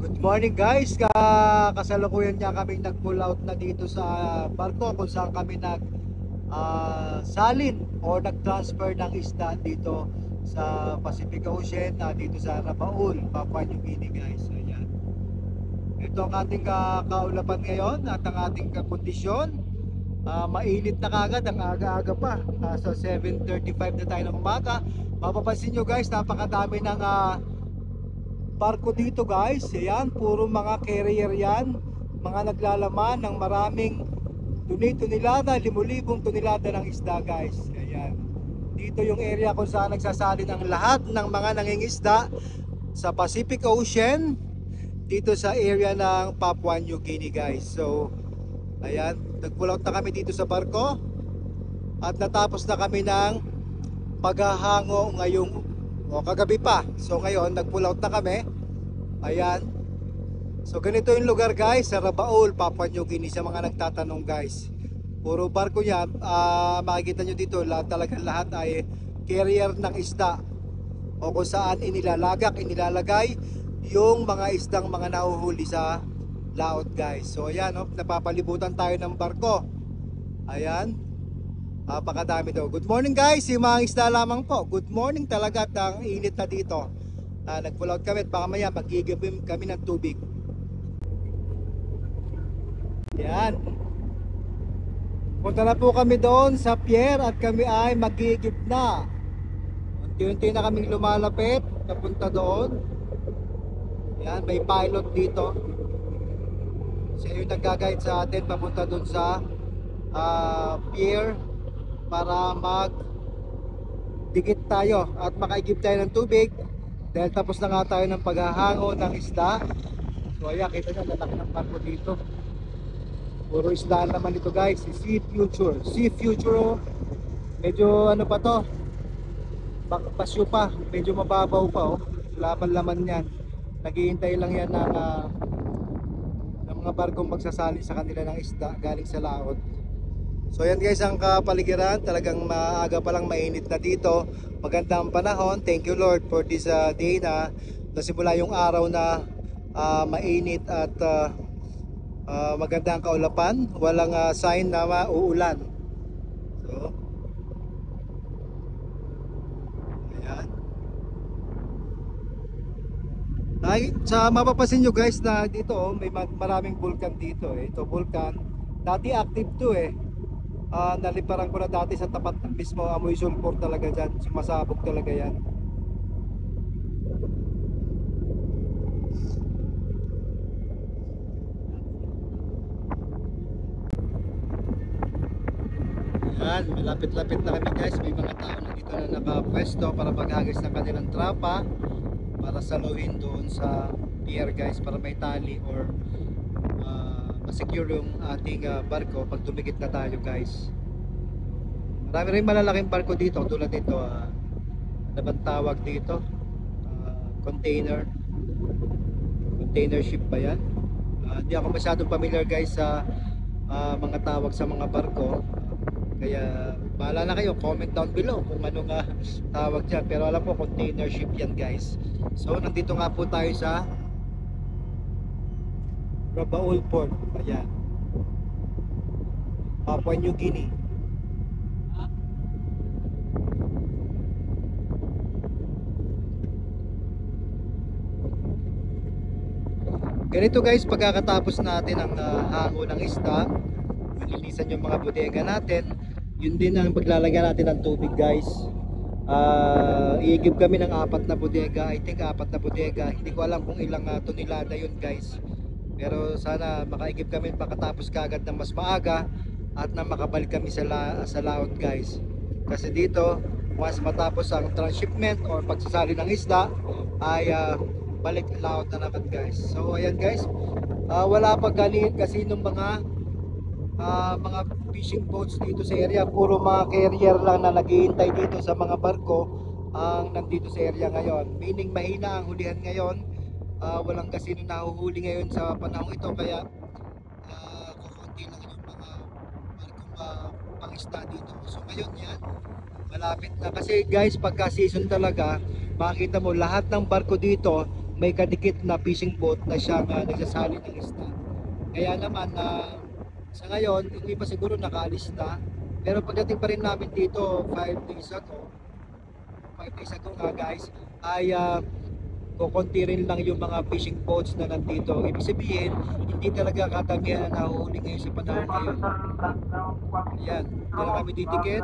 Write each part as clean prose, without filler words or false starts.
Good morning guys, kasalukuyan niya kaming nag-pull out na dito sa barko kung saan kami salin o nag-transfer ng isda dito sa Pacific Ocean, dito sa Rabaul, Papua New Guinea guys. Ayan. Ito ang ating kaulapan ngayon at ang ating kondisyon. Mainit na kagad, ang aga-aga pa. Sa 7:35 na tayo ng umaga. Mapapansin nyo guys, napakadami ng barko dito guys. Ayan, puro mga carrier yan, mga naglalaman ng maraming tonelada, 5,000 tonelada ng isda guys. Ayan, dito yung area kung saan nagsasali ng lahat ng mga nangingisda sa Pacific Ocean, dito sa area ng Papua New Guinea guys. So ayan, nag-pull out na kami dito sa barko at natapos na kami ng paghahango ngayong kagabi pa. So ngayon nag-pull out na kami. Ayan. So ganito yung lugar guys, sa Rabaul, Papua New Guinea, sa mga nagtatanong guys. Puro barko niya, makikita nyo dito, talagang lahat ay carrier ng isda o kung saan inilalagay yung mga isdang mga nahuhuli sa laot guys. So ayan, napapalibutan tayo ng barko. Ayan. Napakadami daw. Good morning guys, yung mga isda lamang po. Good morning talaga at ang init na dito. Nag-pull out kami at baka maya magigibim kami ng tubig. Yan. Punta na po kami doon sa pier at kami ay magigib na. Unti-unti na kaming lumalapit napunta doon. Yan, may pilot dito. Siya yung nag-guide sa atin papunta doon sa pier para magdikit tayo at makaigib tayo ng tubig. Dahil tapos na nga tayo ng paghahango ng isda. So ayan, kita nyo, lalaki ng barko dito. Puro isda naman ito guys. Sea Future oh. Medyo ano pa to, pasyo pa, medyo mababaw pa oh. Laban laman yan. Naghihintay lang yan ng mga barkong magsasali sa kanila ng isda galing sa laot. So yan guys ang kapaligiran, talagang maaga pa lang mainit na dito. Magandang panahon. Thank you Lord for this day na nasimula yung araw na mainit at magandang kaulapan. Walang sign na uulan. So ayan. Sa mapapasin nyo guys na dito may maraming vulkan dito Ito vulkan, dati active to naliparan ko na dati sa tapat ng mismo, amoy sulfur talaga dyan, sumasabog talaga yan. Yan, malapit-lapit na kami guys, may mga tao na dito na nakapwesto para maghagis ng kanilang trapa para saluhin doon sa pier guys, para may tali or secure yung ating barko pag dumikit na tayo guys. Marami rin malalaking barko dito tulad nito, ano bang tawag dito, container ship ba yan? Hindi ako masyadong familiar guys sa mga tawag sa mga barko, kaya bahala na kayo, comment down below kung ano nga tawag dyan, pero alam ko container ship yan guys. So nandito nga po tayo sa Rabaul Port. Ayan, Papua New Guinea. Ganito guys, pagkakatapos natin ang hango ng isda, malilisan yung mga bodega natin. Yun din ang paglalagyan natin ng tubig guys. Iigib kami ng 4 na bodega. I think 4 na bodega. Hindi ko alam kung ilang tonelada yun guys, pero sana makaigib kami pagkatapos kagad ng mas maaga at na makabalik kami sa laot guys. Kasi dito once matapos ang transshipment or pagsasali ng isda ay balik laot na naman guys. So ayan guys, wala pa kasi nung mga fishing boats dito sa area. Puro mga carrier lang na naghihintay dito sa mga barko ang nandito sa area ngayon, meaning mahina ang hulihan ngayon. Walang kasino nahuhuli ngayon sa panahon ito, kaya kukunti lang yung mga barkong pangisda dito. So ngayon yan, malapit na kasi guys, pagka season talaga makikita mo lahat ng barko dito may kadikit na fishing boat na siyang nagsasali ng isda. Kaya naman sa ngayon hindi pa siguro nakaalis na, pero pagdating pa rin namin dito 5 days ago nga guys, ay kukunti rin lang yung mga fishing boats na nandito. Ibig sabihin, hindi talaga kadamihan na nahuhuli ngayon sa panahon ngayon. Ayan, hindi na kami didikit.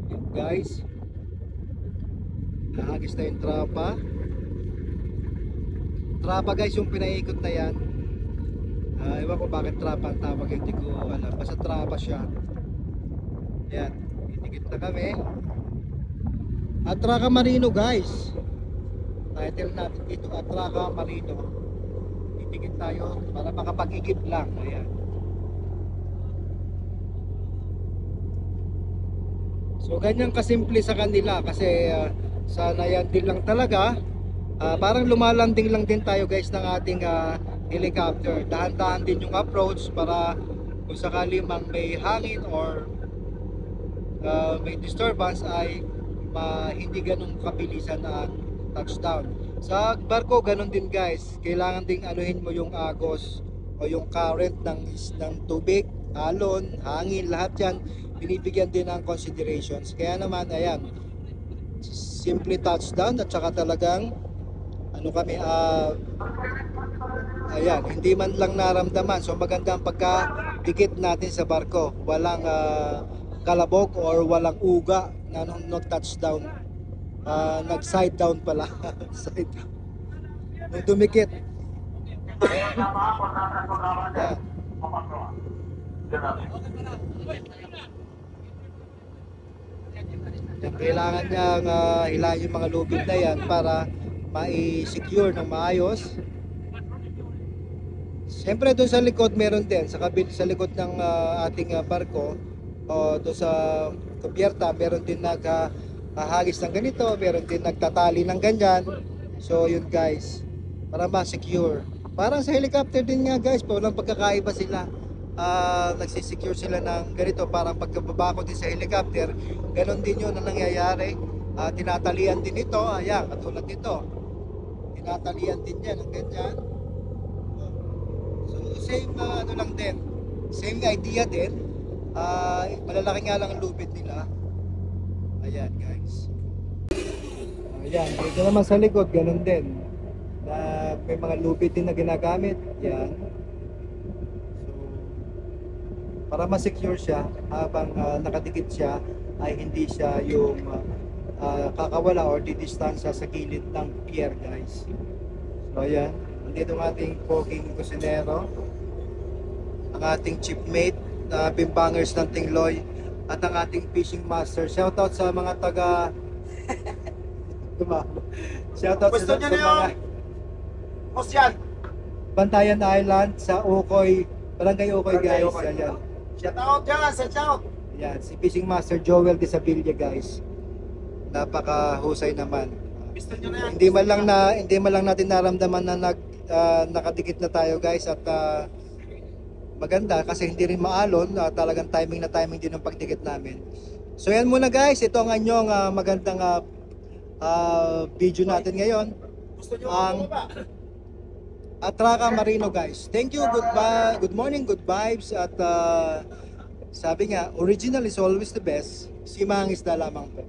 Ayan guys, nakagis na yung trapa guys, yung pinaikot na yan. Ewan ko bakit trapa ang tawag, hindi ko alam, basta trapa siya. Ayan, didikit na kami. Atraca Marino guys, title natin dito, Atraca Marino. Didikit tayo para makapag-igib lang. Ayan. So ganyan kasimple sa kanila kasi sana yan din lang talaga. Parang lumalanding lang din tayo guys ng ating helicopter. Dahan-dahan din yung approach para kung sakali mang may hangin or may disturbance ay hindi ganun kabilisan ang touchdown. Sa barko ganun din guys, kailangan ding anuhin mo yung agos o yung current ng tubig, alon, hangin, lahat yan binibigyan din ng considerations. Kaya naman ayan, simple touchdown at saka talagang ayan, hindi man lang naramdaman. So maganda ang pagkadikit natin sa barko, walang kalabog or walang uga na nung touchdown, nag side down pala. Side down nung dumikit. Yan, kailangan niyang hilahin yung mga lubid na yan para ma-secure ng maayos. Siyempre doon sa likod meron din, sa likod ng ating barko o doon sa kubyerta meron din naghahagis ng ganito, meron din nagtatali ng ganyan. So yun guys, para ma-secure. Parang sa helicopter din nga guys, walang pagkakaiba sila. Nagsisecure sila ng ganito, parang pagkababa ko din sa helicopter, ganon din yun ang nangyayari. Tinatalian din ito, ayan, katulad nito. Tinatalian din yan ng ganyan. So same lang din, same idea din. Malalaki nga lang ang lubid nila. Ayan guys. Ayan, dito naman sa likod ganun din, na may mga lubid din na ginagamit. Yan. So para ma-secure siya habang nakadikit siya, ay hindi siya yung kakawala or didistansya sa gilid ng pier guys. So ayan, nandito ang ating poging kusinero, ang ating chipmate na bimbangers ng Tingloy, at ang ating fishing master. Shoutout sa mga taga shoutout Gusto sa niyo mga na Ocean. Bantayan Island, sa Ukoy, Barangay Ukoy guys. Ayan. Shout out dyan, shout out. Ayan, si fishing master Joel Disabilia guys. Napakahusay naman. Gusto niyo na yan. Hindi man lang natin naramdaman na nakadikit na tayo guys, at maganda kasi hindi rin maalon, talagang timing din ng pagdikit namin. So yan muna guys, ito ang inyong magandang video natin ngayon. Gusto niyo Ang Atraca Marino guys. Thank you, goodbye, good morning, good vibes, at sabi nga, original is always the best. Simang isda lamang po.